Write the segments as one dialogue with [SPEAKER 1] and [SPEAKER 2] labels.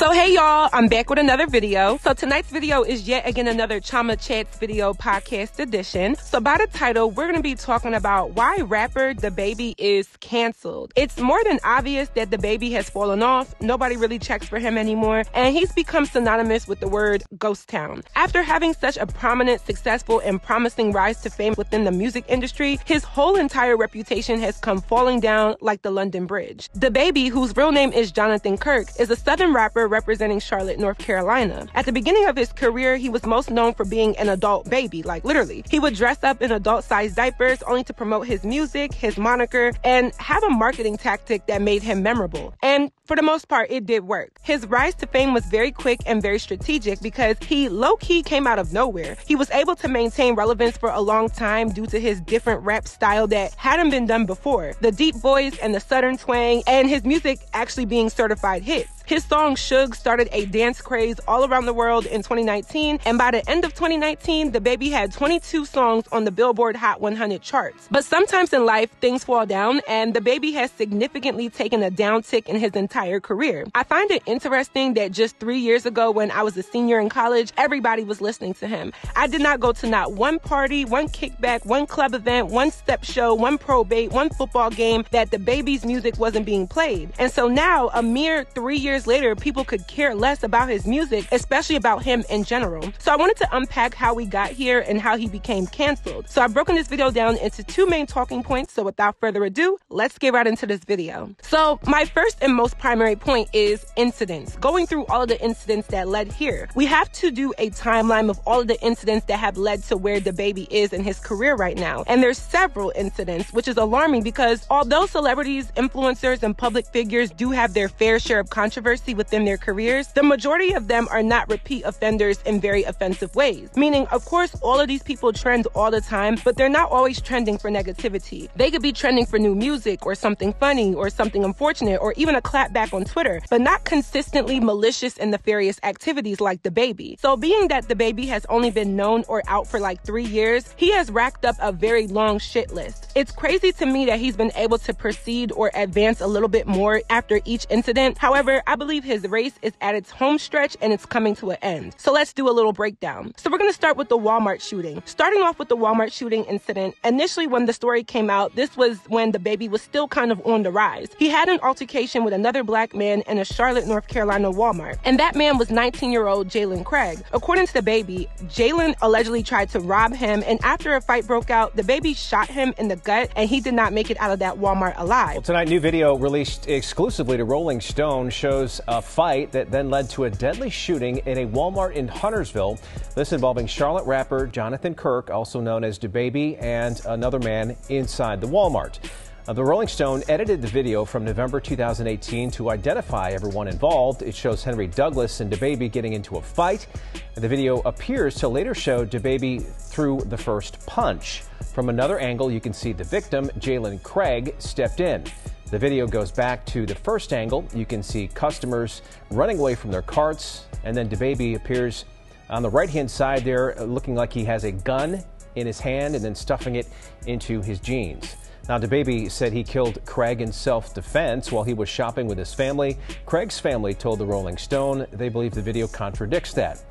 [SPEAKER 1] So hey y'all, I'm back with another video. So tonight's video is yet again another Chioma Chats video podcast edition. So by the title, we're going to be talking about why rapper Dababy is cancelled. It's more than obvious that Dababy has fallen off. Nobody really checks for him anymore, and he's become synonymous with the word ghost town. After having such a prominent, successful, and promising rise to fame within the music industry, his whole entire reputation has come falling down like the London Bridge. Dababy, whose real name is Jonathan Kirk, is a Southern rapper representing Charlotte, North Carolina. At the beginning of his career, he was most known for being an adult baby, like literally. He would dress up in adult-sized diapers only to promote his music, his moniker, and have a marketing tactic that made him memorable. And for the most part, it did work. His rise to fame was very quick and very strategic because he low-key came out of nowhere. He was able to maintain relevance for a long time due to his different rap style that hadn't been done before. The deep voice and the southern twang, and his music actually being certified hits. His song Suge started a dance craze all around the world in 2019, and by the end of 2019, Dababy had 22 songs on the Billboard Hot 100 charts. But sometimes in life, things fall down, and Dababy has significantly taken a downtick in his entire career. I find it interesting that just 3 years ago, when I was a senior in college, everybody was listening to him. I did not go to not one party, one kickback, one club event, one step show, one probate, one football game that Dababy's music wasn't being played. And so now, a mere 3 years later, people could care less about his music, especially about him in general. So I wanted to unpack how we got here and how he became canceled. So I've broken this video down into two main talking points. So without further ado, let's get right into this video. So my first and most primary point is incidents. Going through all of the incidents that led here. We have to do a timeline of all of the incidents that have led to where Dababy is in his career right now. And there's several incidents, which is alarming because although celebrities, influencers, and public figures do have their fair share of controversy within their careers, the majority of them are not repeat offenders in very offensive ways. Meaning, of course, all of these people trend all the time, but they're not always trending for negativity. They could be trending for new music or something funny or something unfortunate or even a clapback on Twitter, but not consistently malicious and nefarious activities like Dababy. So being that Dababy has only been known or out for like 3 years, he has racked up a very long shit list. It's crazy to me that he's been able to proceed or advance a little bit more after each incident. However, I believe his race is at its home stretch and it's coming to an end. So let's do a little breakdown. So we're going to start with the Walmart shooting. Starting off with the Walmart shooting incident, initially when the story came out, this was when Dababy was still kind of on the rise. He had an altercation with another black man in a Charlotte, North Carolina Walmart. And that man was 19-year-old Jalen Craig. According to Dababy, Jalen allegedly tried to rob him, and after a fight broke out, Dababy shot him in the gut and he did not make it out of that Walmart alive.
[SPEAKER 2] Well, tonight, new video released exclusively to Rolling Stone shows a fight that then led to a deadly shooting in a Walmart in Huntersville. This involving Charlotte rapper Jonathan Kirk, also known as Dababy, and another man inside the Walmart. The Rolling Stone edited the video from November 2018 to identify everyone involved. It shows Henry Douglas and Dababy getting into a fight. The video appears to later show Dababy threw the first punch. From another angle, you can see the victim, Jalen Craig, stepped in. The video goes back to the first angle. You can see customers running away from their carts, and then Dababy appears on the right-hand side there, looking like he has a gun in his hand and then stuffing it into his jeans. Now, Dababy said he killed Craig in self-defense while he was shopping with his family. Craig's family told the Rolling Stone they believe the video contradicts that.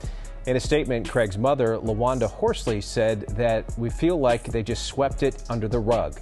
[SPEAKER 2] In a statement, Craig's mother, LaWanda Horsley, said that we feel like they just swept it under the rug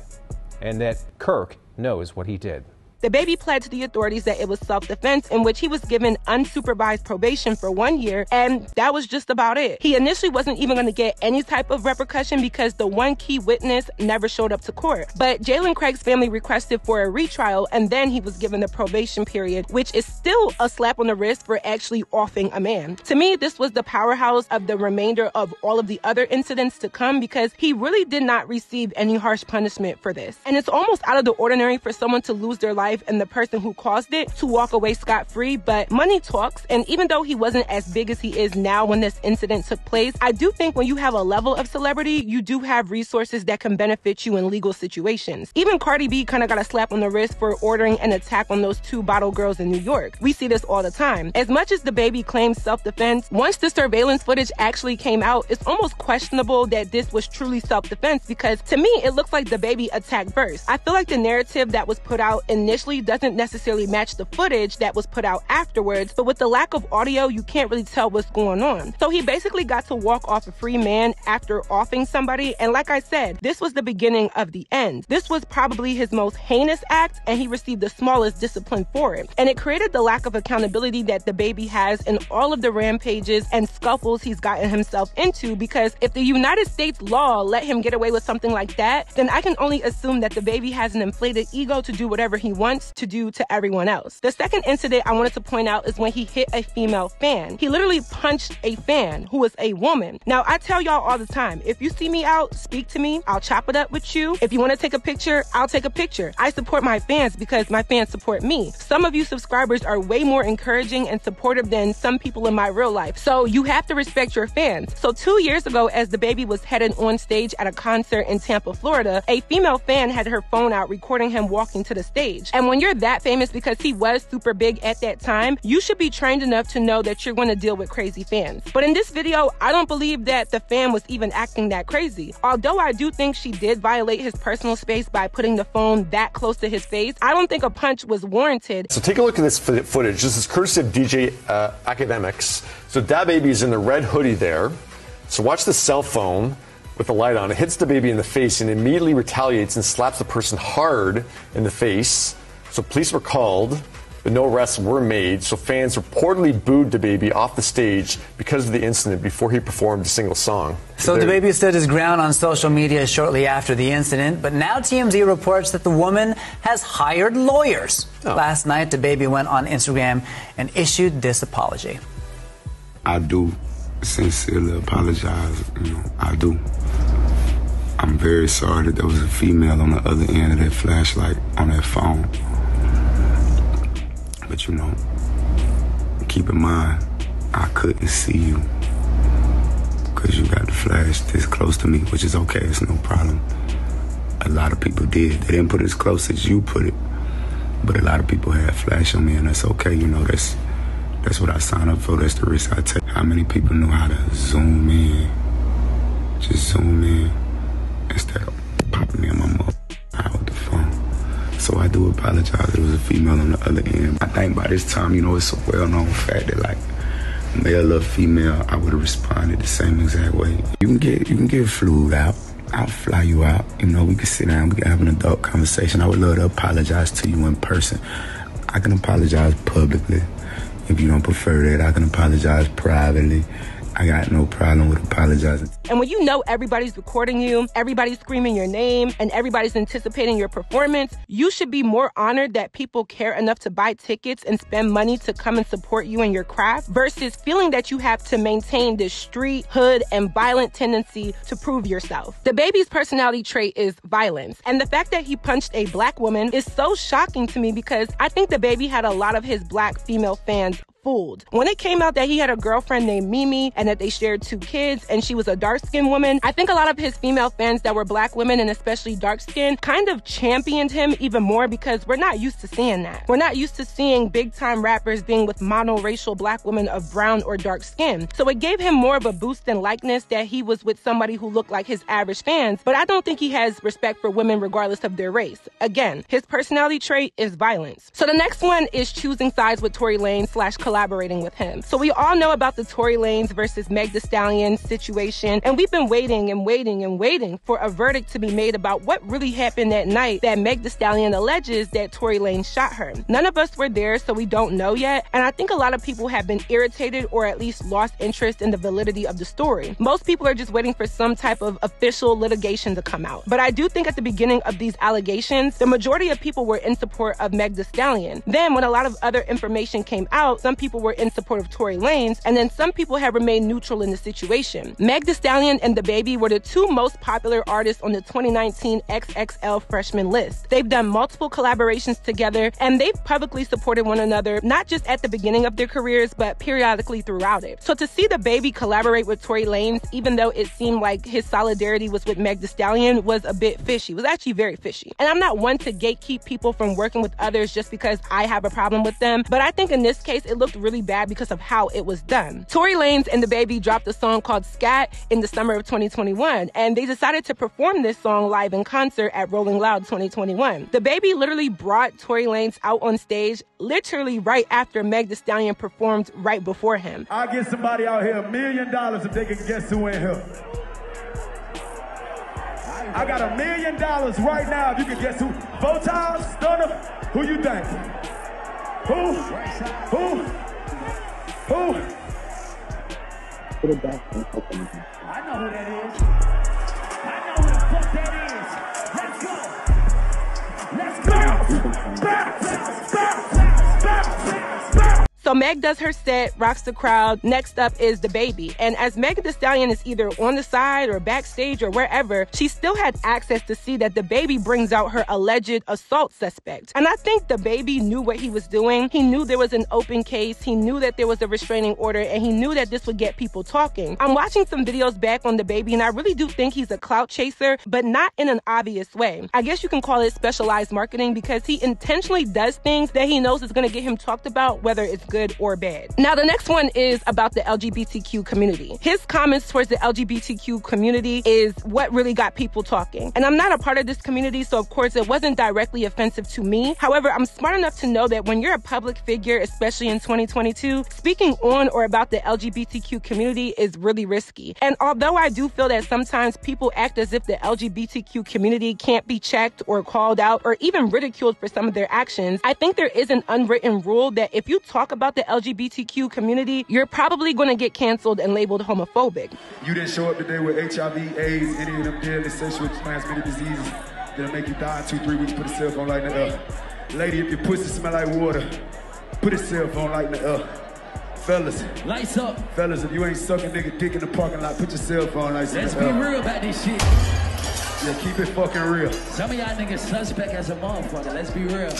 [SPEAKER 2] and that Kirk knows what he did.
[SPEAKER 1] Dababy pled to the authorities that it was self-defense, in which he was given unsupervised probation for 1 year, and that was just about it. He initially wasn't even going to get any type of repercussion because the one key witness never showed up to court. But Jalen Craig's family requested for a retrial, and then he was given the probation period, which is still a slap on the wrist for actually offing a man. To me, this was the powerhouse of the remainder of all of the other incidents to come because he really did not receive any harsh punishment for this. And it's almost out of the ordinary for someone to lose their life and the person who caused it to walk away scot-free, but money talks, and even though he wasn't as big as he is now when this incident took place, I do think when you have a level of celebrity, you do have resources that can benefit you in legal situations. Even Cardi B kind of got a slap on the wrist for ordering an attack on those 2 bottle girls in New York. We see this all the time. As much as Dababy claims self-defense, once the surveillance footage actually came out, it's almost questionable that this was truly self-defense because to me, it looks like Dababy attacked first. I feel like the narrative that was put out initially initially doesn't necessarily match the footage that was put out afterwards, but with the lack of audio, you can't really tell what's going on. So he basically got to walk off a free man after offing somebody, and like I said, this was the beginning of the end. This was probably his most heinous act, and he received the smallest discipline for it. And it created the lack of accountability that DaBaby has in all of the rampages and scuffles he's gotten himself into, because if the United States law let him get away with something like that, then I can only assume that DaBaby has an inflated ego to do whatever he wants to do to everyone else. The second incident I wanted to point out is when he hit a female fan. He literally punched a fan who was a woman. Now, I tell y'all all the time, if you see me out, speak to me. I'll chop it up with you. If you want to take a picture, I'll take a picture. I support my fans because my fans support me. Some of you subscribers are way more encouraging and supportive than some people in my real life. So you have to respect your fans. So 2 years ago, as DaBaby was headed on stage at a concert in Tampa, Florida, a female fan had her phone out recording him walking to the stage. And when you're that famous, because he was super big at that time, you should be trained enough to know that you're going to deal with crazy fans. But in this video, I don't believe that the fan was even acting that crazy. Although I do think she did violate his personal space by putting the phone that close to his face, I don't think a punch was warranted.
[SPEAKER 3] So take a look at this footage. This is courtesy of DJ Academics. So DaBaby is in the red hoodie there. So watch the cell phone with the light on. It hits DaBaby in the face and immediately retaliates and slaps the person hard in the face. So police were called, but no arrests were made. So fans reportedly booed DaBaby off the stage because of the incident before he performed a single song.
[SPEAKER 4] So DaBaby stood his ground on social media shortly after the incident, but now TMZ reports that the woman has hired lawyers. Oh. Last night, DaBaby went on Instagram and issued this apology.
[SPEAKER 5] I do sincerely apologize. I do. I'm very sorry that there was a female on the other end of that flashlight on that phone. But keep in mind, I couldn't see you because you got the flash this close to me, which is okay, it's no problem. A lot of people did. They didn't put it as close as you put it, but a lot of people had flash on me, and that's okay. That's what I signed up for. That's the risk I take. How many people knew how to zoom in? Just zoom in instead of popping me in my mouth out with the phone. So I do apologize. There was a female on the other end. I think by this time, it's a well-known fact that male or female, I would have responded the same exact way. You can get flued out. I'll fly you out. We can sit down. We can have an adult conversation. I would love to apologize to you in person. I can apologize publicly. If you don't prefer that, I can apologize privately. I got no problem with apologizing.
[SPEAKER 1] And when everybody's recording you, everybody's screaming your name, and everybody's anticipating your performance, you should be more honored that people care enough to buy tickets and spend money to come and support you in your craft versus feeling that you have to maintain this street, hood, and violent tendency to prove yourself. DaBaby's personality trait is violence. And the fact that he punched a black woman is so shocking to me because I think DaBaby had a lot of his black female fans fooled. When it came out that he had a girlfriend named Mimi and that they shared 2 kids and she was a dark-skinned woman, I think a lot of his female fans that were black women and especially dark-skinned kind of championed him even more because we're not used to seeing that. We're not used to seeing big-time rappers being with monoracial black women of brown or dark skin. So it gave him more of a boost in likeness that he was with somebody who looked like his average fans, but I don't think he has respect for women regardless of their race. Again, his personality trait is violence. So the next one is choosing sides with Tory Lanez / collaborating with him. So we all know about the Tory Lanez versus Meg Thee Stallion situation, and we've been waiting and waiting and waiting for a verdict to be made about what really happened that night that Meg Thee Stallion alleges that Tory Lanez shot her. None of us were there, so we don't know yet, and I think a lot of people have been irritated or at least lost interest in the validity of the story. Most people are just waiting for some type of official litigation to come out. But I do think at the beginning of these allegations, the majority of people were in support of Meg Thee Stallion. Then when a lot of other information came out, some people were in support of Tory Lanez, and then some people have remained neutral in the situation. Meg Thee Stallion and DaBaby were the 2 most popular artists on the 2019 XXL freshman list. They've done multiple collaborations together, and they've publicly supported one another, not just at the beginning of their careers, but periodically throughout it. So to see DaBaby collaborate with Tory Lanez, even though it seemed like his solidarity was with Meg Thee Stallion, was a bit fishy. It was actually very fishy. And I'm not one to gatekeep people from working with others just because I have a problem with them, but I think in this case, it looks looked really bad because of how it was done. Tory Lanez and DaBaby dropped a song called Scat in the summer of 2021, and they decided to perform this song live in concert at Rolling Loud 2021. DaBaby literally brought Tory Lanez out on stage literally right after Meg Thee Stallion performed right before him.
[SPEAKER 6] I'll get somebody out here $1 million if they can guess who in here. I got $1 million right now if you can guess who. 4 times, Stunner, who you think? Who? I know who that is. I know who the fuck that is. Let's go. Let's go.
[SPEAKER 1] So Meg does her set, rocks the crowd. Next up is DaBaby. And as Meg Thee Stallion is either on the side or backstage or wherever, she still had access to see that DaBaby brings out her alleged assault suspect. And I think DaBaby knew what he was doing. He knew there was an open case. He knew that there was a restraining order, and he knew that this would get people talking. I'm watching some videos back on DaBaby, and I really do think he's a clout chaser, but not in an obvious way. I guess you can call it specialized marketing, because he intentionally does things that he knows is going to get him talked about, whether it's good or bad. Now, the next one is about the LGBTQ community. His comments towards the LGBTQ community is what really got people talking. And I'm not a part of this community, so of course it wasn't directly offensive to me. However, I'm smart enough to know that when you're a public figure, especially in 2022, speaking on or about the LGBTQ community is really risky. And although I do feel that sometimes people act as if the LGBTQ community can't be checked or called out or even ridiculed for some of their actions, I think there is an unwritten rule that if you talk about the LGBTQ community, you're probably going to get canceled and labeled homophobic.
[SPEAKER 6] You didn't show up today with HIV, AIDS, any of them deadly sexually transmitted diseases that'll make you die in 2-3 weeks. Put a cell phone light in the up. Lady, if your pussy smell like water, put a cell phone light in the up. Fellas. Lights up. Fellas, if you ain't sucking nigga dick in the parking lot, put your cell phone lights in the up.
[SPEAKER 7] Let's be real about this shit.
[SPEAKER 6] Yeah, keep it fucking real.
[SPEAKER 7] Some of y'all niggas suspect as a motherfucker. Let's be real.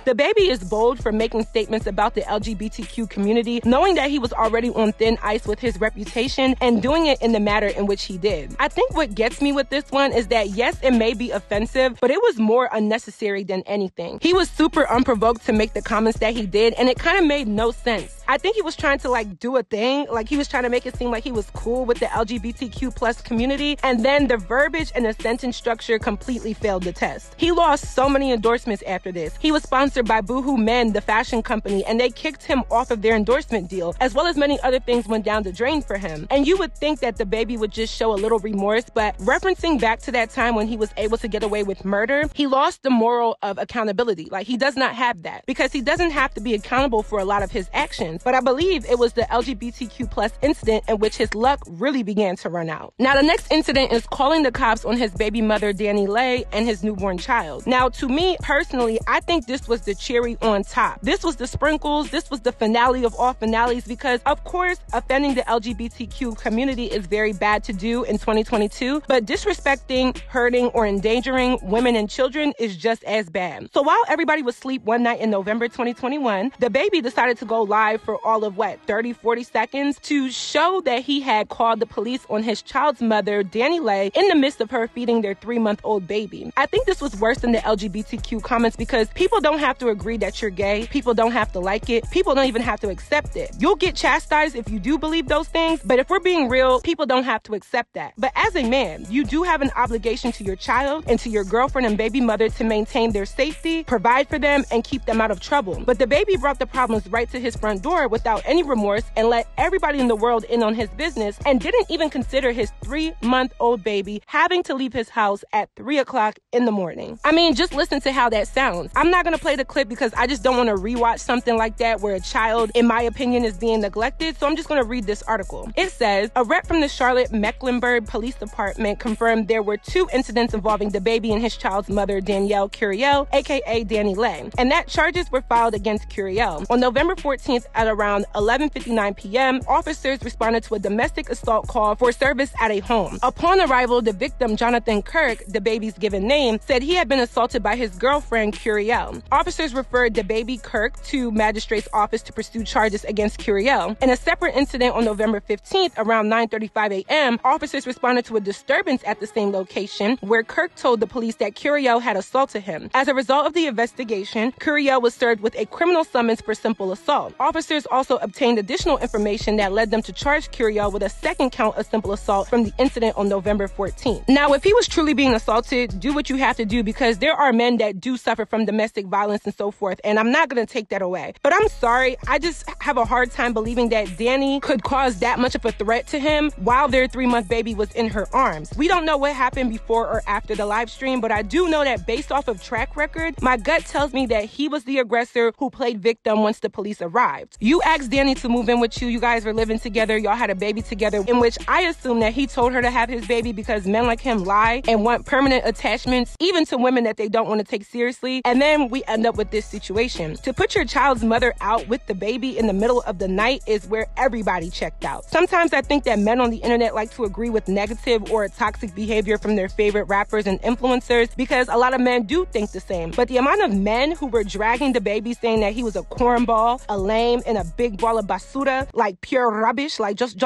[SPEAKER 1] DaBaby is bold for making statements about the LGBTQ community, knowing that he was already on thin ice with his reputation and doing it in the manner in which he did. I think what gets me with this one is that yes, it may be offensive, but it was more unnecessary than anything. He was super unprovoked to make the comments that he did, and it kind of made no sense. I think he was trying to do a thing, he was trying to make it seem like he was cool with the LGBTQ plus community, and then the verbiage and the sentence structure completely failed the test. He lost so many endorsements after this. He was sponsored by Boohoo Men, the fashion company, and they kicked him off of their endorsement deal, as well as many other things went down the drain for him. And you would think that DaBaby would just show a little remorse, but referencing back to that time when he was able to get away with murder, he lost the moral of accountability. He does not have that, because he doesn't have to be accountable for a lot of his actions. But I believe it was the LGBTQ plus incident in which his luck really began to run out. Now, the next incident is calling the cops on his baby mother, Danny Lay, and his newborn child. Now, to me personally, I think this was the cherry on top. This was the sprinkles. This was the finale of all finales, because of course, offending the LGBTQ community is very bad to do in 2022, but disrespecting, hurting, or endangering women and children is just as bad. So while everybody was asleep one night in November 2021, DaBaby decided to go live for all of 30-40 seconds to show that he had called the police on his child's mother, Danny Lay, in the midst of her feeding their 3-month-old baby. I think this was worse than the LGBTQ comments, because people don't have to agree that you're gay. People don't have to like it. People don't even have to accept it. You'll get chastised if you do believe those things, but if we're being real, people don't have to accept that. But as a man, you do have an obligation to your child and to your girlfriend and baby mother to maintain their safety, provide for them, and keep them out of trouble. But DaBaby brought the problems right to his front door without any remorse and let everybody in the world in on his business, and didn't even consider his 3-month-old baby having to leave his house at 3 o'clock in the morning. I mean, just listen to how that sounds. I'm not going to play the clip because I just don't want to rewatch something like that where a child, in my opinion, is being neglected, so I'm just going to read this article. It says, a rep from the Charlotte Mecklenburg Police Department confirmed there were 2 incidents involving DaBaby and his child's mother, Danielle Curiel, aka Danny Lay, and that charges were filed against Curiel. On November 14th at around 11:59 p.m., officers responded to a domestic assault call for service at a home. Upon arrival, the victim, Jonathan Kirk, DaBaby's given name, said he had been assaulted by his girlfriend, Curiel. Officers referred DaBaby Kirk to magistrate's office to pursue charges against Curiel. In a separate incident on November 15th, around 9:35 a.m., officers responded to a disturbance at the same location where Kirk told the police that Curiel had assaulted him. As a result of the investigation, Curiel was served with a criminal summons for simple assault. Officers officers also obtained additional information that led them to charge Curiel with a second count of simple assault from the incident on November 14th. Now, if he was truly being assaulted, do what you have to do, because there are men that do suffer from domestic violence and so forth, and I'm not going to take that away. But I'm sorry, I just have a hard time believing that Danny could cause that much of a threat to him while their 3-month baby was in her arms. We don't know what happened before or after the live stream, but I do know that based off of track record, my gut tells me that he was the aggressor who played victim once the police arrived. You asked Danny to move in with you. You guys were living together. Y'all had a baby together, in which I assume that he told her to have his baby because men like him lie and want permanent attachments, even to women that they don't want to take seriously. And then we end up with this situation. To put your child's mother out with the baby in the middle of the night is where everybody checked out. Sometimes I think that men on the internet like to agree with negative or toxic behavior from their favorite rappers and influencers, because a lot of men do think the same. But the amount of men who were dragging the baby, saying that he was a cornball, a lame, and a big ball of basura, like pure rubbish, like just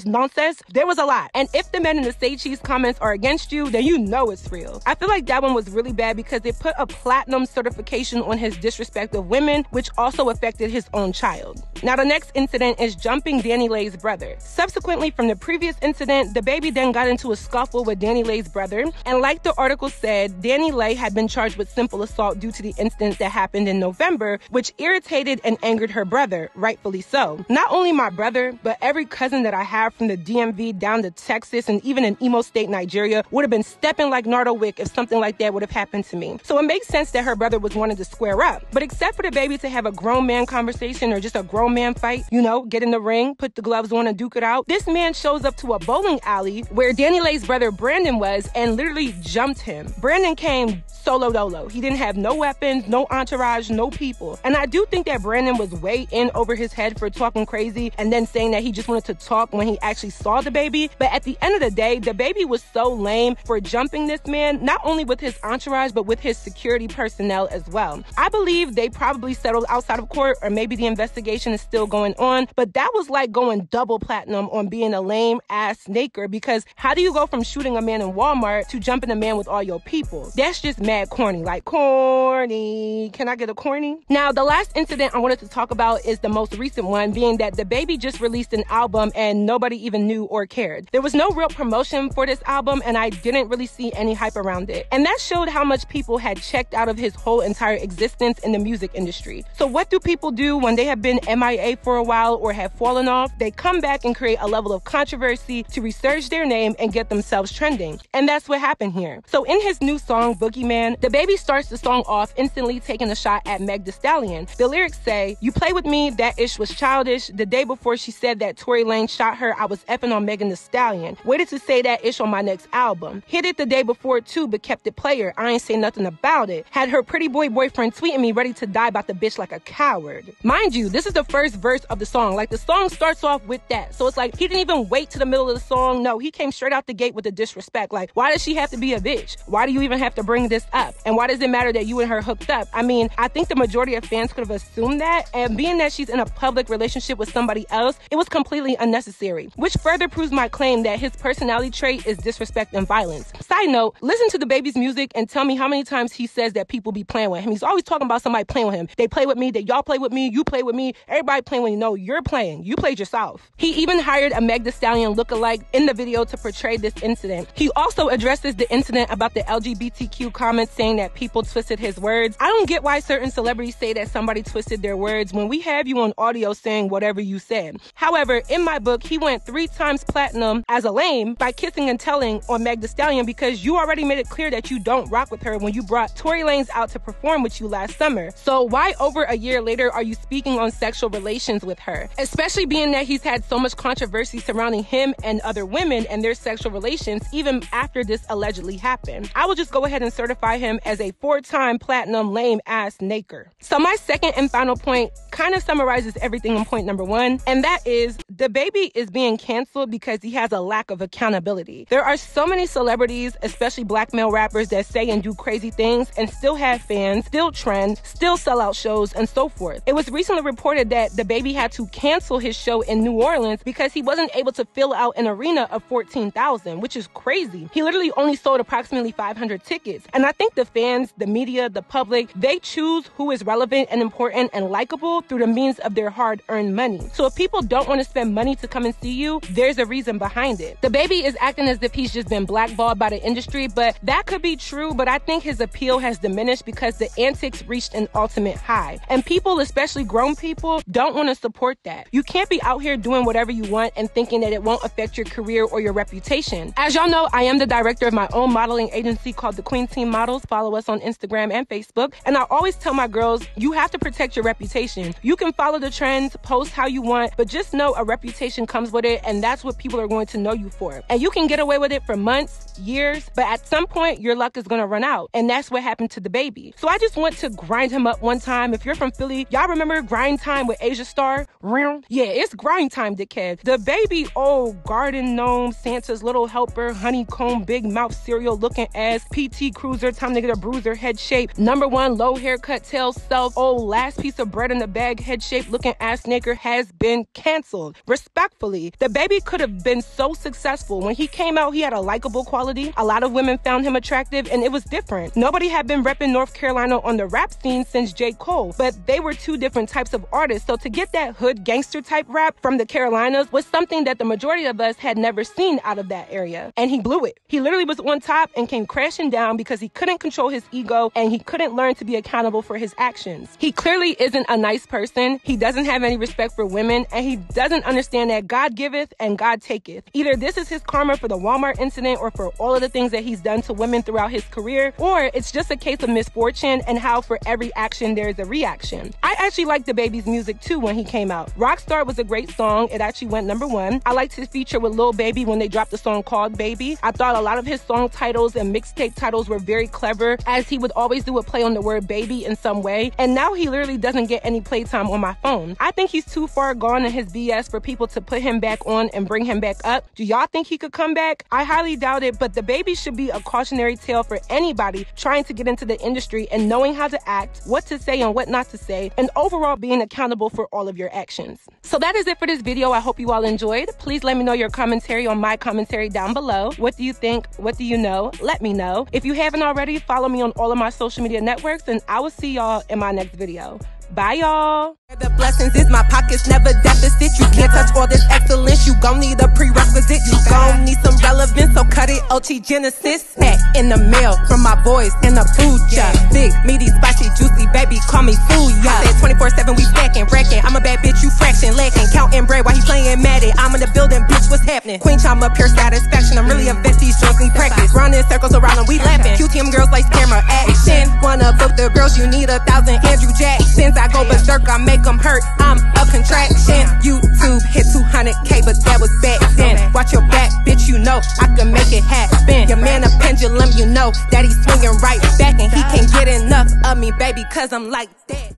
[SPEAKER 1] nonsense, there was a lot. And if the men in the Say Cheese comments are against you, then you know it's real. I feel like that one was really bad because it put a platinum certification on his disrespect of women, which also affected his own child. Now, the next incident is jumping Danny Lay's brother. Subsequently, from the previous incident, the baby then got into a scuffle with Danny Lay's brother, and like the article said, Danny Lay had been charged with simple assault due to the incident that happened in November, which irritated and angered her brother, rightfully so. Not only my brother, but every cousin that I have from the DMV down to Texas and even in Imo State, Nigeria, would have been stepping like Nardo Wick if something like that would have happened to me. So it makes sense that her brother was wanting to square up. But except for the baby to have a grown man conversation or just a grown man fight, you know, get in the ring, put the gloves on and duke it out, this man shows up to a bowling alley where Danny Lay's brother Brandon was and literally jumped him. Brandon came solo dolo. He didn't have no weapons, no entourage, no people. And I do think that Brandon was way in over his head for talking crazy and then saying that he just wanted to talk when he actually saw the baby. But at the end of the day, the baby was so lame for jumping this man, not only with his entourage, but with his security personnel as well. I believe they probably settled outside of court, or maybe the investigation is still going on, but that was like going double platinum on being a lame ass snaker, because how do you go from shooting a man in Walmart to jumping a man with all your people? That's just mad corny, like corny. Can I get a corny? Now, the last incident I wanted to talk about is the most recent one, being that the baby just released an album and nobody even knew or cared. There was no real promotion for this album and I didn't really see any hype around it. And that showed how much people had checked out of his whole entire existence in the music industry. So what do people do when they have been MIA for a while or have fallen off? They come back and create a level of controversy to resurge their name and get themselves trending. And that's what happened here. So in his new song, Boogeyman, the baby starts the song off instantly taking a shot at Meg Thee Stallion. The lyrics say, "You play with me, that ish was childish. The day before she said that Tory Lanez shot her, I was effing on Megan Thee Stallion. Waited to say that ish on my next album. Hit it the day before too, but kept it player. I ain't say nothing about it. Had her pretty boy boyfriend tweeting me ready to die about the bitch like a coward." Mind you, this is the first verse of the song. Like, the song starts off with that. So it's like he didn't even wait to the middle of the song. No, he came straight out the gate with the disrespect. Like, why does she have to be a bitch? Why do you even have to bring this up? And why does it matter that you and her hooked up? I mean, I think the majority of fans could have assumed that, and being that she's in a public relationship with somebody else, it was completely unnecessary, which further proves my claim that his personality trait is disrespect and violence. Side note, listen to the baby's music and tell me how many times he says that people be playing with him. He's always talking about somebody playing with him. They play with me, that y'all play with me, you play with me, everybody playing with you. No, you're playing. You played yourself. He even hired a Meg Thee Stallion lookalike in the video to portray this incident. He also addresses the incident about the LGBTQ comments saying that people twisted his words. I don't get why certain celebrities say that somebody twisted their words when we have you on audio saying whatever you said. However, in my book, he went 3 times platinum as a lame by kissing and telling on Meg Thee Stallion, because you already made it clear that you don't rock with her when you brought Tory Lanez out to perform with you last summer. So why over a year later are you speaking on sexual relations with her? Especially being that he's had so much controversy surrounding him and other women and their sexual relations even after this allegedly happened. I will just go ahead and certify him as a 4-time platinum lame ass naker. So my second and final point kind of summarizes everything in point number 1, and that is Dababy is being canceled because he has a lack of accountability. There are so many celebrities, especially black male rappers, that say and do crazy things and still have fans, still trend, still sell out shows, and so forth. It was recently reported that Dababy had to cancel his show in New Orleans because he wasn't able to fill out an arena of 14,000, which is crazy. He literally only sold approximately 500 tickets. And I think the fans, the media, the public, they choose who is relevant and important and likable through the means of their hard-earned money. So if people don't want to spend money to come and see you, there's a reason behind it. Dababy is acting as if he's just been blackballed by the industry, but that could be true, but I think his appeal has diminished because the antics reached an ultimate high. And people, especially grown people, don't want to support that. You can't be out here doing whatever you want and thinking that it won't affect your career or your reputation. As y'all know, I am the director of my own modeling agency called The Queen Team Models. Follow us on Instagram and Facebook. And I always tell my girls, you have to protect your reputation. You can follow the trends, post how you want, but just know a reputation comes with it, and that's what people are going to know you for. And you can get away with it for months, years, but at some point, your luck is going to run out. And that's what happened to Dababy. So I just want to grind him up one time. If you're from Philly, y'all remember Grind Time with Asia Star? Yeah, it's Grind Time, dickhead. Dababy, old garden gnome, Santa's little helper, honeycomb, big mouth cereal looking ass, PT Cruiser, time to get a bruiser head shape, #1 low haircut tail self, old last piece of bread in the bag head shape looking ass naked has been canceled. Respectfully, Dababy could have been so successful. When he came out, he had a likable quality. A lot of women found him attractive, and it was different. Nobody had been repping North Carolina on the rap scene since J. Cole, but they were two different types of artists. So to get that hood gangster type rap from the Carolinas was something that the majority of us had never seen out of that area. And he blew it. He literally was on top and came crashing down because he couldn't control his ego and he couldn't learn to be accountable for his actions. He clearly isn't a nice person. He doesn't have any respect for women, and he doesn't understand that God giveth and God taketh. Either this is his karma for the Walmart incident or for all of the things that he's done to women throughout his career, or it's just a case of misfortune and how for every action there's a reaction. I actually liked Dababy's music too when he came out. Rockstar was a great song. It actually went #1. I liked his feature with Lil Baby when they dropped the song called Baby. I thought a lot of his song titles and mixtape titles were very clever, as he would always do a play on the word baby in some way, and now he literally doesn't get any playtime on my phone. I think he's too far gone in his BS for people to put him back on and bring him back up. Do y'all think he could come back? I highly doubt it, but Dababy should be a cautionary tale for anybody trying to get into the industry and knowing how to act, what to say and what not to say, and overall being accountable for all of your actions. So that is it for this video. I hope you all enjoyed. Please let me know your commentary on my commentary down below. What do you think? What do you know? Let me know. If you haven't already, follow me on all of my social media networks, and I will see y'all in my next video. Bye, y'all.
[SPEAKER 8] The blessings is my pockets, never deficit. You can't touch all this excellence. You gon' need a prerequisite. You gon' need some relevance, so cut it. OT Genesis. Back in the mail from my boys in the food shop. Big, meaty, spicy, juicy, baby, call me food. I said 24/7, we stacking, wrecking. I'm a bad bitch, you fraction, lacking. Counting bread while he playing Madden. I'm in the building, bitch, what's happening? Queen Chioma, pure satisfaction. I'm really a vet, these joints need practice. Running circles around them, we laughing. QTM girls like camera action. Wanna book the girls, you need 1,000 Andrew Jacksons. I go berserk, I make them hurt. I'm a contraction. YouTube hit 200K, but that was back then. Watch your back, bitch, you know I can make it happen. Your man a pendulum, you know that he's swinging right back, and he can't get enough of me, baby, cause I'm like that.